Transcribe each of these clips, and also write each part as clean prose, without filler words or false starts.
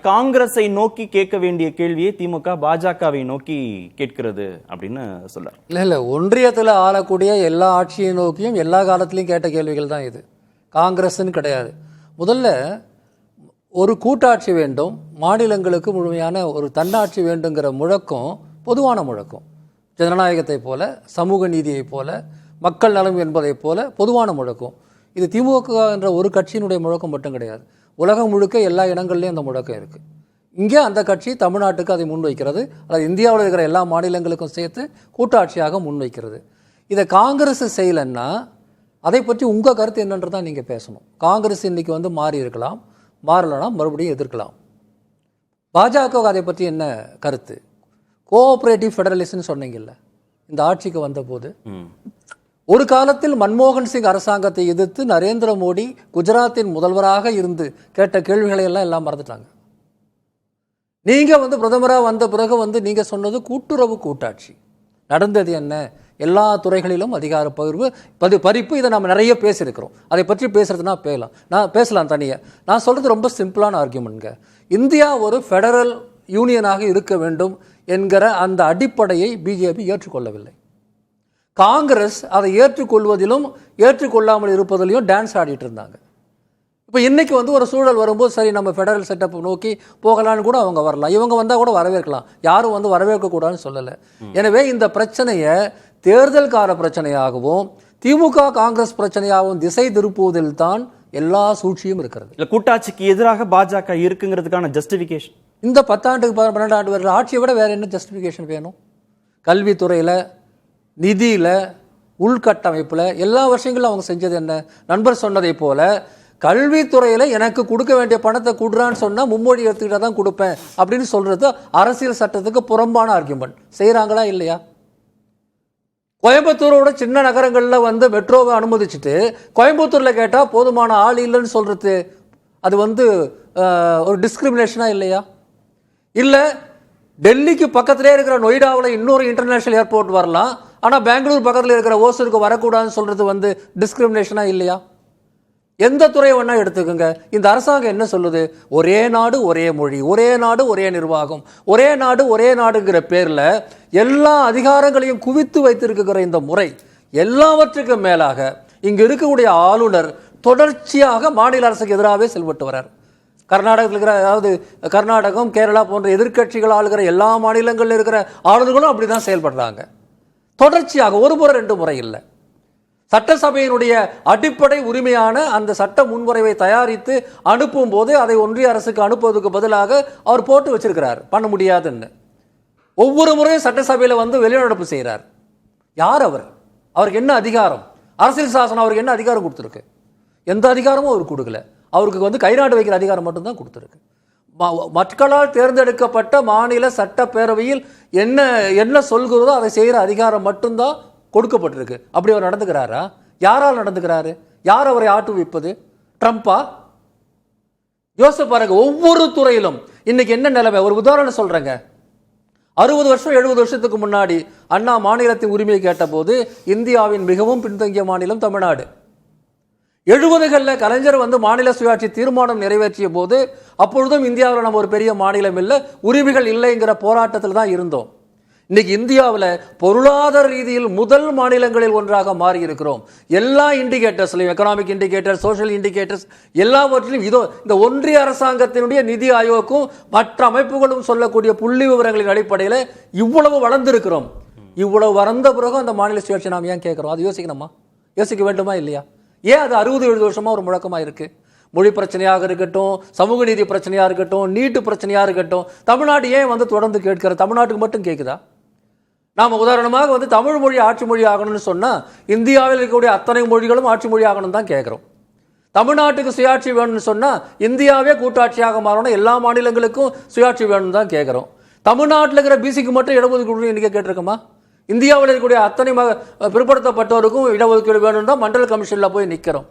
காங்கிரஸை நோக்கி கேட்க வேண்டிய கேள்வியை திமுக பாஜகவை நோக்கி கேட்கிறது அப்படின்னு சொல்றாரு. இல்ல ஒன்றியத்தில் ஆளக்கூடிய எல்லா ஆட்சியை நோக்கியும் எல்லா காலத்திலையும் கேட்ட கேள்விகள் தான் இது. காங்கிரஸ்ன்னு கிடையாது. முதல்ல ஒரு கூட்டாட்சி வேண்டும், மாநிலங்களுக்கு முழுமையான ஒரு தன்னாட்சி வேண்டுங்கிற முழக்கம் பொதுவான முழக்கம். ஜனநாயகத்தை போல, சமூக நீதியை போல, மக்கள் நலம் என்பதை போல பொதுவான முழக்கம். இது திமுக என்ற ஒரு கட்சியினுடைய முழக்கம் மட்டும் கிடையாது. உலகம் முழுக்க எல்லா இடங்கள்லையும் அந்த முழக்கம் இருக்குது. இங்கே அந்த கட்சி தமிழ்நாட்டுக்கு அதை முன்வைக்கிறது, அல்லது இந்தியாவில் இருக்கிற எல்லா மாநிலங்களுக்கும் சேர்த்து கூட்டாட்சியாக முன்வைக்கிறது. இதை காங்கிரஸ் செய்யலைன்னா அதை பற்றி உங்கள் கருத்து என்னன்றதான் நீங்கள் பேசணும். காங்கிரஸ் இன்னைக்கு மாறி இருக்கலாம், மாறலைன்னா மறுபடியும் எதிர்க்கலாம். பாஜக அதை பற்றி என்ன கருத்து? கோஆப்ரேட்டிவ் ஃபெடரலிசம்னு சொன்னீங்கல்ல, இந்த ஆட்சிக்கு வந்தபோது ஒரு காலத்தில் மன்மோகன் சிங் அரசாங்கத்தை எதிர்த்து நரேந்திர மோடி குஜராத்தின் முதல்வராக இருந்து கேட்ட கேள்விகளை எல்லாம் மறந்துட்டாங்க. நீங்க பிரதமராக வந்த பிறகு நீங்க சொன்னது கூட்டுறவு கூட்டாட்சி. நடந்தது என்ன? எல்லா துறைகளிலும் அதிகார பறிப்பு. இதை நம்ம நிறைய பேசியிருக்கிறோம். அதை பற்றி பேசுறதுனா பேசலாம் தனியாக. நான் சொல்றது ரொம்ப சிம்பிளான ஆர்கியூமெண்ட்ங்க. இந்தியா ஒரு ஃபெடரல் யூனியனாக இருக்க வேண்டும் என்கிற அந்த அடிப்படையை பிஜேபி ஏற்றுக்கொள்ளவில்லை. காங்கிரஸ் அதை ஏற்றுக்கொள்வதிலும் ஏற்றுக்கொள்ளாமல் இருப்பதிலையும் டான்ஸ் ஆடிட்டு இருந்தாங்க. இப்போ இன்னைக்கு ஒரு சூழல் வரும்போது சரி நம்ம ஃபெடரல் செட்டப் நோக்கி போகலான்னு கூட அவங்க வரலாம். இவங்க வந்தால் கூட வரவேற்கலாம். யாரும் வரவேற்கக்கூடாதுன்னு சொல்லலை. எனவே இந்த பிரச்சனையை தேர்தல்கார பிரச்சனையாகவும் திமுக காங்கிரஸ் பிரச்சனையாகவும் திசை திருப்புவதில் தான் எல்லா சூழ்ச்சியும் இருக்கிறது. இல்லை, கூட்டாட்சிக்கு எதிராக பாஜக இருக்குங்கிறதுக்கான ஜஸ்டிஃபிகேஷன் இந்த 10 ஆண்டுக்கு 12 ஆண்டு வருட ஆட்சியை விட வேற என்ன ஜஸ்டிஃபிகேஷன் வேணும்? கல்வித்துறையில், நிதியில், உள்கட்டமைப்பில் எல்லா வருஷங்களும் அவங்க செஞ்சது என்ன? நண்பர் சொன்னதை போல கல்வித்துறையில் எனக்கு கொடுக்க வேண்டிய பணத்தை கொடுறான்னு சொன்னால் மும்மொழி எடுத்துக்கிட்டா தான் கொடுப்பேன் அப்படின்னு சொல்றது அரசியல் சட்டத்துக்கு புறம்பான ஆர்கியூமெண்ட். செய்கிறாங்களா இல்லையா? கோயம்புத்தூரோட சின்ன நகரங்களில் மெட்ரோவை அனுமதிச்சுட்டு கோயம்புத்தூரில் கேட்டால் போதுமான ஆள் இல்லைன்னு சொல்றது அது ஒரு டிஸ்கிரிமினேஷனா இல்லையா? இல்லை, டெல்லிக்கு பக்கத்திலே இருக்கிற நொய்டாவில் இன்னொரு இன்டர்நேஷனல் ஏர்போர்ட் வரலாம், ஆனால் பெங்களூர் பக்கத்தில் இருக்கிற ஓசூருக்கு வரக்கூடாதுன்னு சொல்றது டிஸ்கிரிமினேஷனா இல்லையா? எந்த துறையை வேணா எடுத்துக்கோங்க. இந்த அரசாங்கம் என்ன சொல்லுது? ஒரே நாடு ஒரே மொழி, ஒரே நாடு ஒரே நிர்வாகம், ஒரே நாடு ஒரே நாடுங்கிற பேர்ல எல்லா அதிகாரங்களையும் குவித்து வைத்திருக்கிற இந்த முறை எல்லாவற்றுக்கும் மேலாக இங்கு இருக்கக்கூடிய ஆளுநர் தொடர்ச்சியாக மாநில அரசுக்கு எதிராகவே செயல்பட்டு வர்றார். கர்நாடகத்தில் இருக்கிற, அதாவது கர்நாடகம், கேரளா போன்ற எதிர்கட்சிகள் ஆளுகிற எல்லா மாநிலங்களில் இருக்கிற ஆளுநர்களும் அப்படிதான் செயல்படுறாங்க. தொடர்ச்சியாக, ஒரு முறை 2 முறை இல்லை. சட்டசபையினுடைய அடிப்படை உரிமையான அந்த சட்ட முன்வரைவை தயாரித்து அனுப்பும் போது அதை ஒன்றிய அரசுக்கு அனுப்புவதற்கு பதிலாக அவர் போட்டு வச்சிருக்கிறார், பண்ண முடியாதுன்னு. ஒவ்வொரு முறையும் சட்டசபையில் வெளிநடப்பு செய்கிறார். யார் அவர்? அவருக்கு என்ன அதிகாரம்? அரசியல் சாசனம் அவருக்கு என்ன அதிகாரம் கொடுத்துருக்கு? எந்த அதிகாரமும் அவர் கொடுக்கல. அவருக்கு கைநாட்டு வைக்கிற அதிகாரம் மட்டும்தான் கொடுத்துருக்கு. மக்களால் தேர்ந்தெடுக்கப்பட்ட மாநில சட்டப்பேரவையில் என்ன என்ன சொல்கிறதோ அதை செய்கிற அதிகாரம் மட்டும்தான் கொடுக்கப்பட்டிருக்கு. அப்படி அவர் நடந்துக்கிறாரா? யாரால் நடந்துக்கிறாரு? யார் அவரை ஆட்டுவிப்பது? ட்ரம்பா? யோசிச்சு பாருங்க. ஒவ்வொரு துறையிலும் இன்னைக்கு என்ன நிலைமை? ஒரு உதாரணம் சொல்றேங்க. 60 வருஷம் 70 வருஷத்துக்கு முன்னாடி அண்ணா மாநிலத்தின் உரிமையை கேட்ட போது இந்தியாவின் மிகவும் பின்தங்கிய மாநிலம் தமிழ்நாடு. 70களில் கலைஞர் மாநில சுயாட்சி தீர்மானம் நிறைவேற்றிய போது அப்பொழுதும் இந்தியாவில் நம்ம ஒரு பெரிய மாநிலம் இல்லை, உரிமைகள் இல்லைங்கிற போராட்டத்தில் தான் இருந்தோம். இன்னைக்கு இந்தியாவில் பொருளாதார ரீதியில் முதல் மாநிலங்களில் ஒன்றாக மாறி இருக்கிறோம். எல்லா இண்டிகேட்டர்ஸ்லையும், எக்கனாமிக் இண்டிகேட்டர்ஸ், சோஷியல் இண்டிகேட்டர்ஸ் எல்லாவற்றிலும் இதோ இந்த ஒன்றிய அரசாங்கத்தினுடைய நிதி ஆயோக்கும் மற்ற அமைப்புகளும் சொல்லக்கூடிய புள்ளி விவரங்களின் அடிப்படையில் இவ்வளவு வளர்ந்திருக்கிறோம். இவ்வளவு வளர்ந்த பிறகு அந்த மாநில சுயாட்சி நாம் ஏன் கேட்கிறோம்? அது யோசிக்கணுமா? யோசிக்க வேண்டுமா இல்லையா? ஏன் அது 60-70 வருஷமா ஒரு முழக்கமா இருக்கு? மொழி பிரச்சனையாக இருக்கட்டும், சமூக நீதி பிரச்சனையா இருக்கட்டும், நீட்டு பிரச்சனையா இருக்கட்டும், தமிழ்நாடு ஏன் தொடர்ந்து கேட்கிற? தமிழ்நாட்டுக்கு மட்டும் கேட்குதா? நாம உதாரணமாக தமிழ் மொழி ஆட்சி மொழி ஆகணும்னு சொன்னா இந்தியாவில் இருக்கக்கூடிய அத்தனை மொழிகளும் ஆட்சி மொழி ஆகணும் தான் கேட்கிறோம். தமிழ்நாட்டுக்கு சுயாட்சி வேணும்னு சொன்னா இந்தியாவே கூட்டாட்சியாக மாறணும், எல்லா மாநிலங்களுக்கும் சுயாட்சி வேணும்னு தான் கேட்கிறோம். தமிழ்நாட்டில் இருக்கிற பிசிக்கு மட்டும் இடஒதுக்கீடு இன்னைக்கு கேட்டிருக்கோமா? இந்தியாவில் இருக்கக்கூடிய அத்தனை பிற்படுத்தப்பட்டவருக்கும் இடஒதுக்கீடு வேணும் தான் மண்டல கமிஷன்ல போய் நிற்கிறோம்.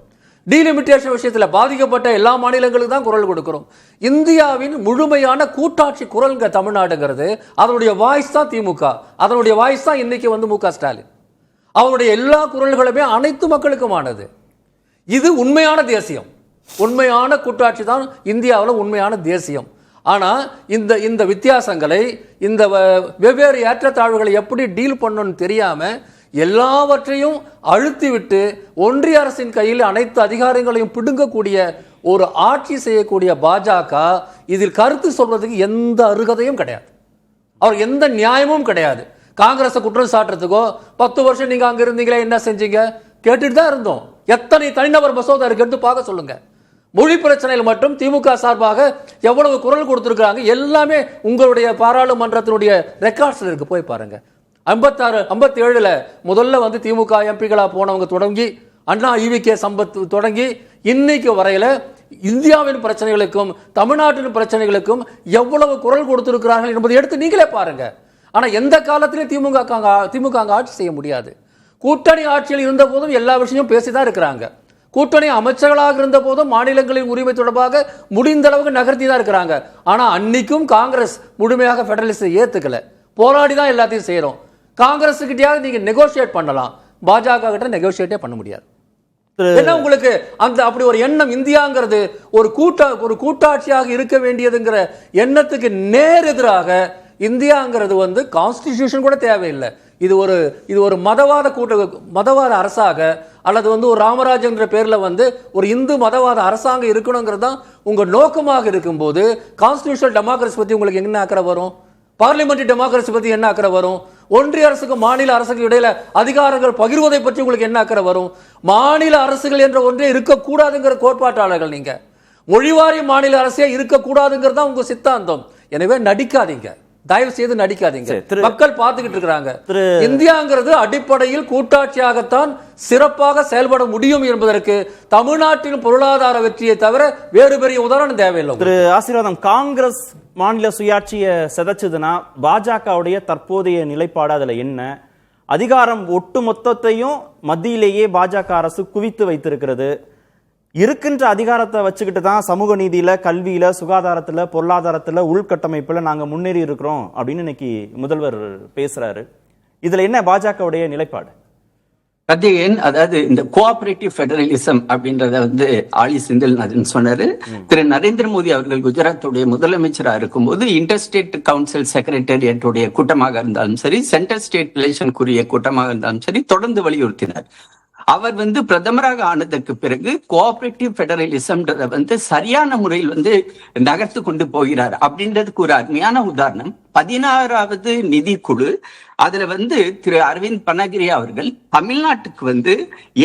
டீலிமிட்டேஷன் விஷயத்தில் பாதிக்கப்பட்ட எல்லா மாநிலங்களுக்கு தான் குரல் கொடுக்கிறோம். இந்தியாவின் முழுமையான கூட்டாட்சி குரல்ங்க தமிழ்நாடுங்கிறது. அதனுடைய வாய்ஸ் தான் திமுக, அதனுடைய வாய்ஸ் தான் இன்னைக்கு மு.க. ஸ்டாலின். அவருடைய எல்லா குரல்களுமே அனைத்து மக்களுக்குமானது. இது உண்மையான தேசியம். உண்மையான கூட்டாட்சி தான் இந்தியாவில் உண்மையான தேசியம். ஆனால் இந்த வித்தியாசங்களை, இந்த வெவ்வேறு ஏற்றத்தாழ்வுகளை எப்படி டீல் பண்ணணும்னு தெரியாமல் எல்லாவற்றையும் அழுத்திவிட்டு ஒன்றிய அரசின் கையில் அனைத்து அதிகாரங்களையும் பிடுங்கக்கூடிய ஒரு ஆட்சி செய்யக்கூடிய பாஜக இதில் கருத்து சொல்றதுக்கு எந்த அருகதையும் கிடையாது. அவர் எந்த நியாயமும் கிடையாது. காங்கிரஸை குற்றம் சாட்டுறதுக்கோ 10 வருஷம் நீங்க அங்க இருந்தீங்களே என்ன செஞ்சீங்க கேட்டுட்டு தான் இருந்தோம். எத்தனை தனிநபர் மசோதா இருக்கு எடுத்து பார்க்க சொல்லுங்க. மொழி பிரச்சனையில் மட்டும் திமுக சார்பாக எவ்வளவு குரல் கொடுத்திருக்காங்க எல்லாமே உங்களுடைய பாராளுமன்றத்தினுடைய ரெக்கார்ட்ஸ்ல இருக்கு, போய் பாருங்க. 56 57ல முதல்ல வந்து திமுக எம்பிகளா போனவங்க தொடங்கி அண்ணா ஈவிகே சம்பத் தொடங்கி இன்னைக்கு வரையில இந்தியாவின் பிரச்சனைகளுக்கும் தமிழ்நாட்டின் பிரச்சனைகளுக்கும் எவ்வளவு குரல் கொடுத்திருக்கிறார்கள் என்பதை எடுத்து நீங்களே பாருங்க. ஆனா எந்த காலத்திலும் திமுக அங்க ஆட்சி செய்ய முடியாது. கூட்டணி ஆட்சியில் இருந்த போதும் எல்லா விஷயமும் பேசிதான் இருக்கிறாங்க. கூட்டணி அமைச்சர்களாக இருந்த போதும் மாநிலங்களின் உரிமை தொடர்பாக முடிந்த அளவுக்கு நகர்த்தி தான் இருக்கிறாங்க. ஆனா அன்னைக்கும் காங்கிரஸ் முழுமையாக பெடரலிஸ்டை ஏத்துக்கல, போராடி தான் எல்லாத்தையும் செய்யறோம். காங்கிரஸ் கிட்டயாவது நீங்க நெகோசியேட் பண்ணலாம், பாஜக கிட்ட நெகோசியேட்டே பண்ண முடியாது. என்ன உங்களுக்கு அந்த அப்படி ஒரு எண்ணம் இந்தியாங்கிறது ஒரு கூட்டாட்சியாக இருக்க வேண்டியதுங்கிற எண்ணத்துக்கு நேர் எதிராக இந்தியாங்கிறது வந்து கான்ஸ்டிடியூஷன் கூட தேவையில்லை. இது ஒரு மதவாத அரசாக அல்லது வந்து ஒரு ராமராஜ் என்ற பேர்ல வந்து ஒரு இந்து மதவாத அரசாங்கம் இருக்கணுங்கிறது தான் உங்க நோக்கமாக இருக்கும்போது கான்ஸ்டிடியூஷனல் டெமோக்ரஸி பத்தி உங்களுக்கு என்ன அக்கறை வரும்? பார்லிமெண்டரி டெமோக்ரஸி பத்தி என்ன அக்கறை வரும்? ஒன்றிய அரசுக்கு மாநில அரசுக்கு இடையில அதிகாரங்கள் பகிர்வதை பற்றி உங்களுக்கு என்ன அக்கறை வரும்? மாநில அரசுகள் என்ற ஒன்றே இருக்கக்கூடாதுங்கிற கோட்பாட்டாளர்கள் நீங்க. மொழிவாரி மாநில அரசே இருக்கக்கூடாதுங்கிறது தான் உங்க சித்தாந்தம். எனவே நடிக்காதீங்க, தயவு செய்து நடிக்காதீங்க. மக்கள் பார்த்துக்கிட்டு இருக்காங்க. இந்தியாங்கிறது அடிப்படையில் கூட்டாட்சியாகத்தான் சிறப்பாக செயல்பட முடியும் என்பதற்கு தமிழ்நாட்டின் பொருளாதார வெற்றியை தவிர வேறு பெரிய உதாரணம் தேவையில்லை. திரு ஆசீர்வாதம், காங்கிரஸ் மாநில சுயாட்சியை சிதைச்சதுன்னா பாஜகவுடைய தற்போதைய நிலைப்பாடு அதுல என்ன? அதிகாரம் ஒட்டு மொத்தத்தையும் மத்தியிலேயே பாஜக அரசு குவித்து வைத்திருக்கிறது. இருக்கின்ற அதிகாரத்தை வச்சுக்கிட்டு தான் சமூக நீதியில, கல்வியில, சுகாதாரத்துல, பொருளாதாரத்துல, உள்கட்டமைப்புல நாங்க முன்னேறி இருக்கிறோம் அப்படின்னு இன்னைக்கு முதல்வர் பேசுறாரு. இதுல என்ன பாஜகவுடைய நிலைப்பாடு? அதாவது இந்த கோஆபரேட்டிவ் பெடரலிசம் அப்படின்றத வந்து ஆலி செந்தில்நாதன் சொன்னாரு. திரு நரேந்திர மோடி அவர்கள் குஜராத்துடைய முதலமைச்சராக இருக்கும்போது இன்டர்ஸ்டேட் கவுன்சில் செக்ரட்டரியேட்டுடைய கூட்டமாக இருந்தாலும் சரி, சென்ட்ரல் ஸ்டேட் ரிலேஷனுக்குரிய கூட்டமாக இருந்தாலும் சரி, தொடர்ந்து வலியுறுத்தினார். அவர் வந்து பிரதமராக ஆனதற்கு பிறகு கோஆபரேட்டிவ் பெடரலிசம்ன்றத வந்து சரியான முறையில் வந்து நகர்த்து கொண்டு போகிறார் அப்படின்றதுக்கு ஒரு அருமையான உதாரணம் 16வது நிதிக்குழு. அதுல வந்து திரு அரவிந்த் பனகிரி அவர்கள் தமிழ்நாட்டுக்கு வந்து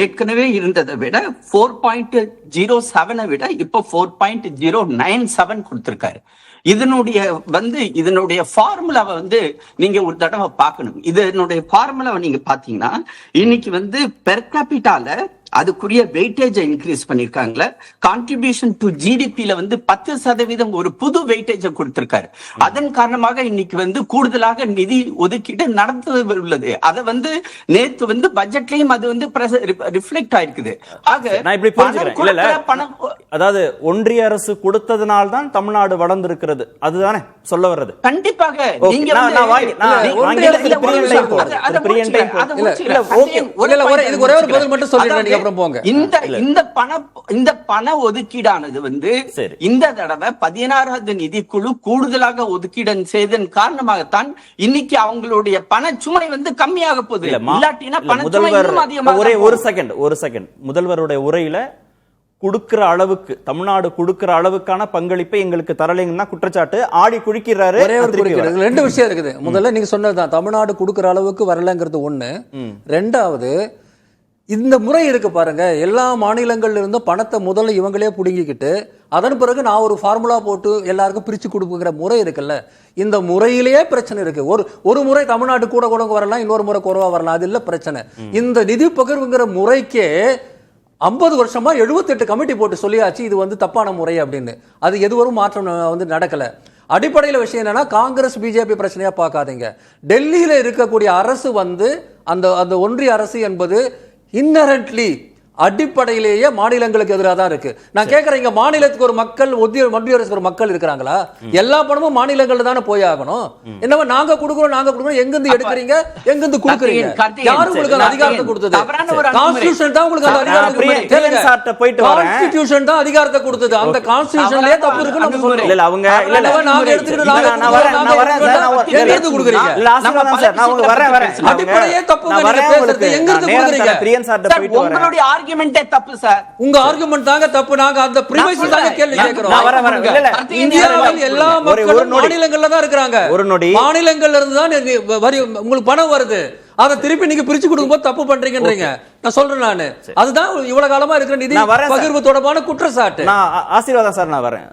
ஏற்கனவே இருந்ததை விட 4.07 விட இப்போ 4.097 கொடுத்திருக்காரு. இதனுடைய ஃபார்முலாவை வந்து நீங்க ஒரு தடவை பார்க்கணும். இதனுடைய ஃபார்முலாவை நீங்க பாத்தீங்கன்னா இன்னைக்கு வந்து பெர் கேபிட்டால அதுக்குரிய வெயிட்டேஜை இன்க்ரீஸ் பண்ணிருக்காங்களே, கான்ட்ரிபியூஷன் டு ஜிடிபில வந்து 10% ஒரு புது வெயிட்டேஜை கொடுத்திருக்காரு. அதன் காரணமாக இன்னைக்கு வந்து கூடுதலாக நிதி ஒதுக்கீடு நடந்து உள்ளது. அதை வந்து நேத்து வந்து பட்ஜெட்லயும் அது வந்து ரிஃப்ளெக்ட் ஆயிருக்குது. நான் இப்படி புரிஞ்சுக்கிறேன். அதாவது ஒன்றிய அரசு கொடுத்ததுனால்தான் தமிழ்நாடு வளர்ந்திருக்கிறது, அதுதானே சொல்ல வர்றது? கண்டிப்பாக. இந்த பண ஒதுக்கீடானது வந்து இந்த தடவை 16வது நிதிக்குழு கூடுதலாக ஒதுக்கீடு செய்ததன் காரணமாகத்தான் இன்னைக்கு அவங்களுடைய பணச்சுமை வந்து கம்மியாக போகுது. இல்லாட்டினா பணச்சுமை இன்னும் அதிகமாக. ஒரு செகண்ட் முதல்வருடைய உரையில குடுக்கிற அளவுக்கு தமிழ்நாடு கொடுக்கிற அளவுக்கான பங்களிப்பை எங்களுக்கு தரலைங்கன்னா குற்றச்சாட்டு ஆடி குழிக்கிறாரு. ரெண்டு விஷயம் இருக்குது. முதல்ல நீங்க சொன்னதுதான் தமிழ்நாடு கொடுக்கிற அளவுக்கு வரலங்கிறது ஒண்ணு. ரெண்டாவது, இந்த முறை இருக்கு பாருங்க, எல்லா மாநிலங்கள்ல இருந்தும் பணத்தை முதல்ல இவங்களே புடுங்கிக்கிட்டு அதன் பிறகு நான் ஒரு ஃபார்முலா போட்டு எல்லாருக்கும் பிரிச்சு கொடுக்குற முறை இருக்குல்ல, இந்த முறையிலேயே பிரச்சனை இருக்கு. ஒரு முறை தமிழ்நாடு கூட வரலாம், இன்னொரு முறை குறைவா வரலாம், அது இல்ல பிரச்சனை. இந்த நிதி பகிர்வுங்கிற முறைக்கே 50 வருஷமா 78 கமிட்டி போட்டு சொல்லியாச்சு இது வந்து தப்பான முறை அப்படின்னு. அது எதுவரும் மாற்றம் வந்து நடக்கல. அடிப்படையில் விஷயம் என்னன்னா, காங்கிரஸ் பிஜேபி பிரச்சனையா பார்க்காதீங்க. டெல்லியில இருக்கக்கூடிய அரசு வந்து அந்த ஒன்றிய அரசு என்பது இன்னரண்ட்லி அடிப்படையிலேயே மாநிலங்களுக்கு எதிராக தான் இருக்கு. நான் கேட்கறேன், இங்க மாநிலத்துக்கு ஒரு மக்கள், மத்திய அரசுக்கு ஒரு மக்கள் இருக்கிறாங்களா? எல்லா பணமும் மாநிலங்கள்ல தானே போய் ஆகணும். என்னவோ நாங்க கொடுக்குறோம் எங்கிருந்து எடுக்கிறீங்க, எங்கிருந்து கொடுக்குறீங்க? யாரு உங்களுக்கு அந்த அதிகாரத்தை கொடுத்தது? கான்ஸ்டிடியூஷன் தான் உங்களுக்கு அந்த அதிகாரத்தை கொடுத்தது. கான்ஸ்டிடியூஷன் தான் அதிகாரத்தை கொடுத்தது. அந்த கான்ஸ்டிடியூஷன்லயே தப்பு இருக்கு நம்ம சொல்றோம். இல்ல அவங்க நாங்க எடுத்துக்கிட்டு எங்கிருந்து கொடுக்குறீங்க? அடிப்படையே தப்பு. எங்கிருந்து கொடுக்குறீங்க? பிரியன் சார் உங்களுடைய ஆர்குமெண்டே தப்பு சார். உங்க ஆர்குமெண்ட் தாங்க தப்பு. நாங்க அந்த பிரிமைஸ் தாங்க கேள்வி கேக்குறோம். இந்தியாவில் எல்லா மக்களும் மாநிலங்கள்ல தான் இருக்காங்க. ஒரு நொடி மாநிலங்கள்ல இருந்து தான் உங்களுக்கு பணம் வருது. அதை திருப்பி நீங்க பிரிச்சு கொடுக்கும்போது தப்பு பண்றீங்கன்றீங்க. நான் சொல்றேன், நானு அதுதான் இவ்வளவு காலமா இருக்கிற நிதி பகிர்வு தொடர்பான குற்றச்சாட்டு. நான் ஆசீர்வாதம் சார், நான் வரேன்.